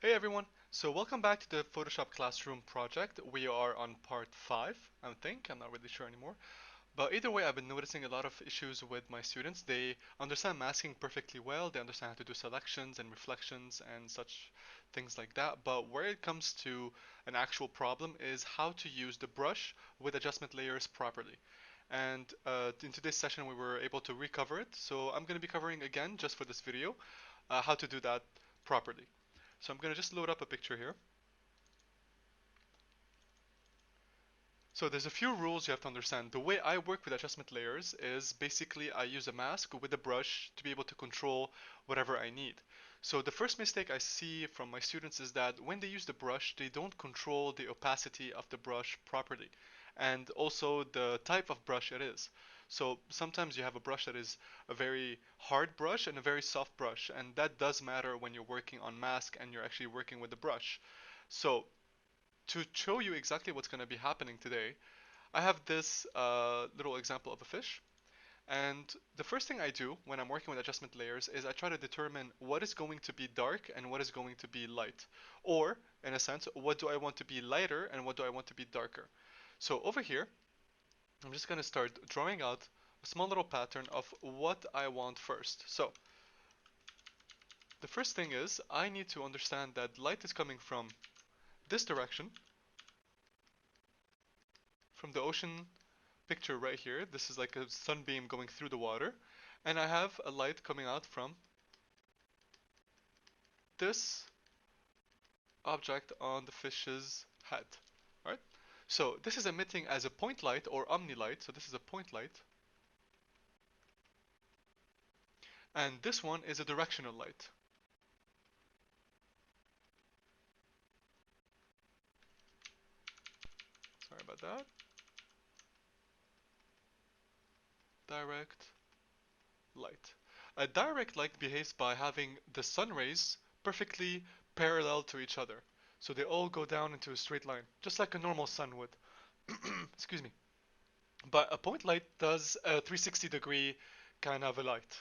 Hey everyone, so welcome back to the Photoshop Classroom project. We are on part 5, I think, I'm not really sure anymore. But either way, I've been noticing a lot of issues with my students. They understand masking perfectly well, they understand how to do selections and reflections and such things like that. But where it comes to an actual problem is how to use the brush with adjustment layers properly. And in today's session, we were able to recover it. So I'm going to be covering again, just for this video, how to do that properly. So I'm going to just load up a picture here. So there's a few rules you have to understand. The way I work with adjustment layers is basically I use a mask with a brush to be able to control whatever I need. So the first mistake I see from my students is that when they use the brush, they don't control the opacity of the brush properly, and also the type of brush it is. So sometimes you have a brush that is a very hard brush and a very soft brush, and that does matter when you're working on mask and you're actually working with the brush. So to show you exactly what's going to be happening today, I have this little example of a fish. And the first thing I do when I'm working with adjustment layers is I try to determine what is going to be dark and what is going to be light. Or, in a sense, what do I want to be lighter and what do I want to be darker. So over here, I'm just going to start drawing out a small little pattern of what I want first. So the first thing is I need to understand that light is coming from this direction, from the ocean picture right here. This is like a sunbeam going through the water, and I have a light coming out from this object on the fish's head. Alright? So this is emitting as a point light or omni-light, so this is a point light, and this one is a directional light. Sorry about that. Direct light. A direct light behaves by having the sun rays perfectly parallel to each other. So they all go down into a straight line, just like a normal sun would. Excuse me. But a point light does a 360-degree kind of a light.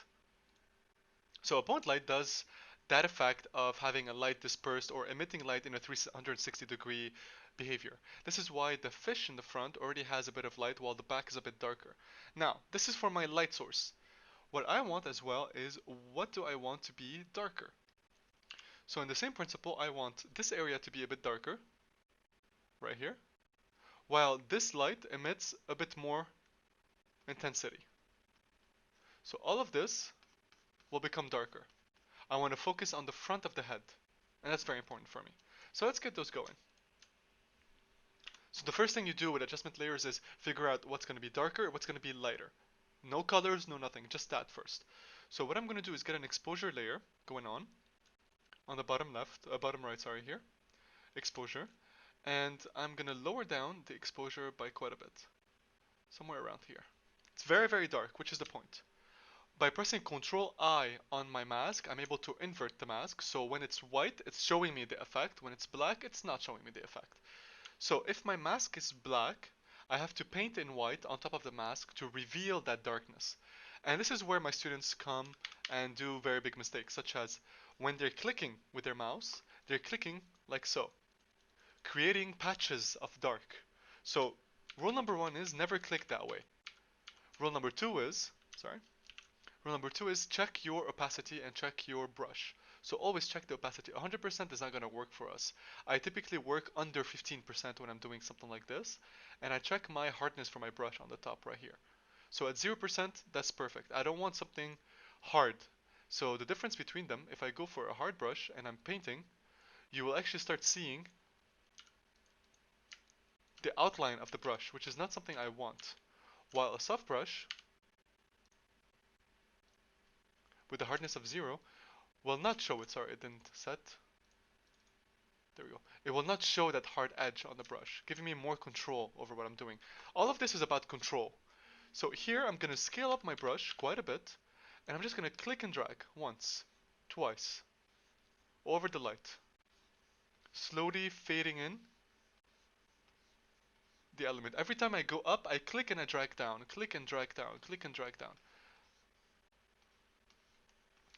So a point light does that effect of having a light dispersed or emitting light in a 360-degree behavior. This is why the fish in the front already has a bit of light while the back is a bit darker. Now, this is for my light source. What I want as well is what do I want to be darker? So in the same principle, I want this area to be a bit darker, right here, while this light emits a bit more intensity. So all of this will become darker. I want to focus on the front of the head, and that's very important for me. So let's get those going. So the first thing you do with adjustment layers is figure out what's going to be darker, what's going to be lighter. No colors, no nothing, just that first. So what I'm going to do is get an exposure layer going on the bottom left, bottom right, sorry, here, exposure, and I'm going to lower down the exposure by quite a bit, somewhere around here. It's very, very dark, which is the point. By pressing Ctrl I on my mask, I'm able to invert the mask. So when it's white, it's showing me the effect. When it's black, it's not showing me the effect. So if my mask is black, I have to paint in white on top of the mask to reveal that darkness. And this is where my students come and do very big mistakes, such as when they're clicking with their mouse, they're clicking like so, creating patches of dark. So rule number one is never click that way. Rule number two is, sorry, Rule number two is check your opacity and check your brush. So always check the opacity. 100% is not going to work for us. I typically work under 15% when I'm doing something like this, and I check my hardness for my brush on the top right here. So at 0%, that's perfect. I don't want something hard. So the difference between them, if I go for a hard brush and I'm painting, you will actually start seeing the outline of the brush, which is not something I want. While a soft brush, with a hardness of 0, will not show it. Sorry, it didn't set. There we go. It will not show that hard edge on the brush, giving me more control over what I'm doing. All of this is about control. So here I'm going to scale up my brush quite a bit, and I'm just going to click and drag once, twice, over the light, slowly fading in the element. Every time I go up, I click and I drag down, click and drag down, click and drag down.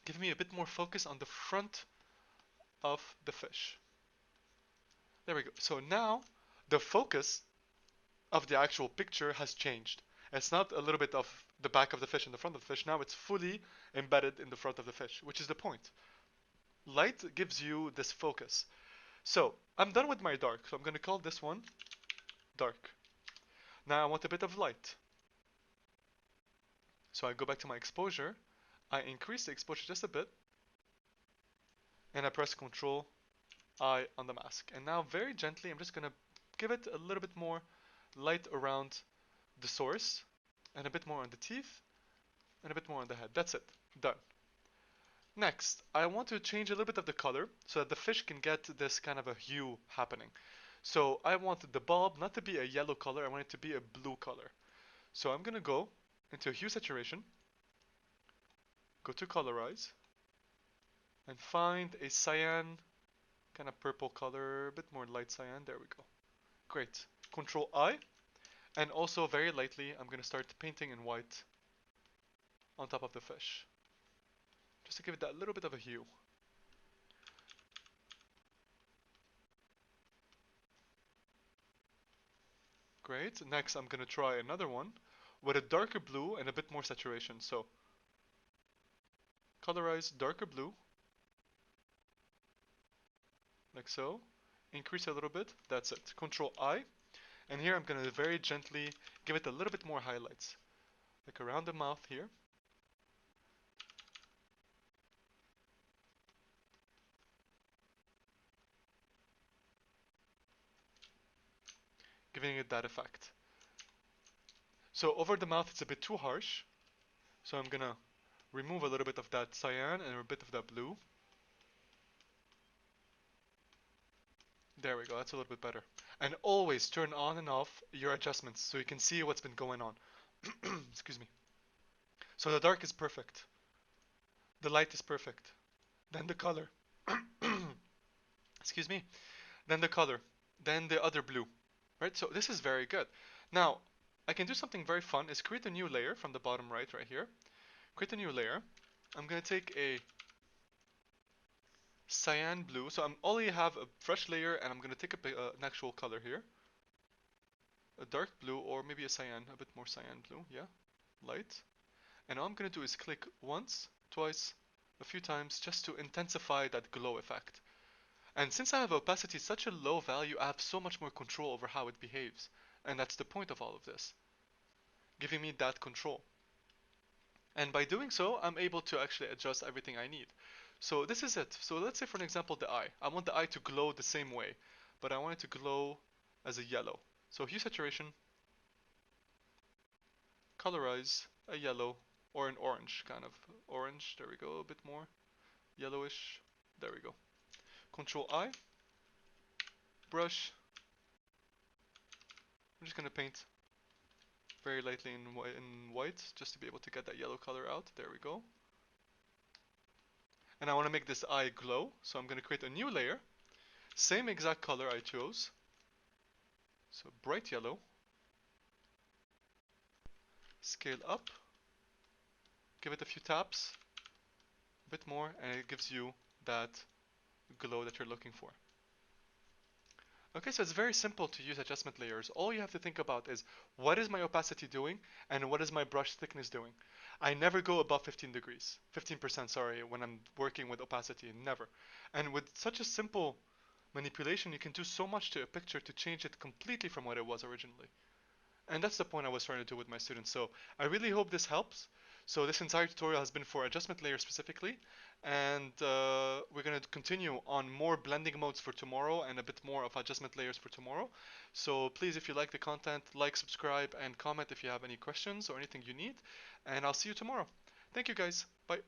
Give me a bit more focus on the front of the fish. There we go. So now the focus of the actual picture has changed. It's not a little bit of the back of the fish and the front of the fish. Now it's fully embedded in the front of the fish, which is the point. Light gives you this focus. So I'm done with my dark. So I'm going to call this one dark. Now I want a bit of light. So I go back to my exposure. I increase the exposure just a bit. And I press Ctrl I on the mask. And now very gently I'm just going to give it a little bit more light around the source. And a bit more on the teeth. And a bit more on the head. That's it. Done. Next, I want to change a little bit of the color so that the fish can get this kind of a hue happening. So I want the bulb not to be a yellow color, I want it to be a blue color. So I'm going to go into hue saturation, go to colorize, and find a cyan, kind of purple color, a bit more light cyan. There we go. Great. Control I, and also very lightly I'm going to start painting in white on top of the fish, just to give it that little bit of a hue. Great. Next I'm going to try another one with a darker blue and a bit more saturation. So colorize darker blue, like so. Increase a little bit. That's it. Control I. And here I'm going to very gently give it a little bit more highlights, like around the mouth here. Giving it that effect. So over the mouth it's a bit too harsh. So I'm going to remove a little bit of that cyan and a bit of that blue. There we go, that's a little bit better. And always turn on and off your adjustments so you can see what's been going on. Excuse me. So the dark is perfect. The light is perfect. Then the color. Excuse me. Then the color. Then the other blue. Right, so this is very good. Now, I can do something very fun, is create a new layer from the bottom right here. Create a new layer. I'm going to take a cyan blue. So I'm only have a fresh layer and I'm going to take an actual color here. A dark blue or maybe a cyan, a bit more cyan blue, yeah, light. And all I'm going to do is click once, twice, a few times just to intensify that glow effect. And since I have opacity such a low value, I have so much more control over how it behaves. And that's the point of all of this, giving me that control. And by doing so, I'm able to actually adjust everything I need. So this is it. So let's say for an example the eye. I want the eye to glow the same way, but I want it to glow as a yellow. So hue saturation, colorize a yellow or an orange, kind of orange. There we go, a bit more yellowish. There we go. Control I, brush. I'm just gonna paint very lightly in white just to be able to get that yellow color out. There we go. And I want to make this eye glow, so I'm going to create a new layer. Same exact color I chose. So bright yellow. Scale up. Give it a few taps. A bit more, and it gives you that glow that you're looking for. Okay, so it's very simple to use adjustment layers. All you have to think about is what is my opacity doing and what is my brush thickness doing. I never go above 15 degrees, 15%, sorry, when I'm working with opacity, never. And with such a simple manipulation, you can do so much to a picture to change it completely from what it was originally. And that's the point I was trying to do with my students. So I really hope this helps. So this entire tutorial has been for adjustment layers specifically, and we're going to continue on more blending modes for tomorrow and a bit more of adjustment layers for tomorrow. So please, if you like the content, like, subscribe, and comment if you have any questions or anything you need, and I'll see you tomorrow. Thank you guys. Bye.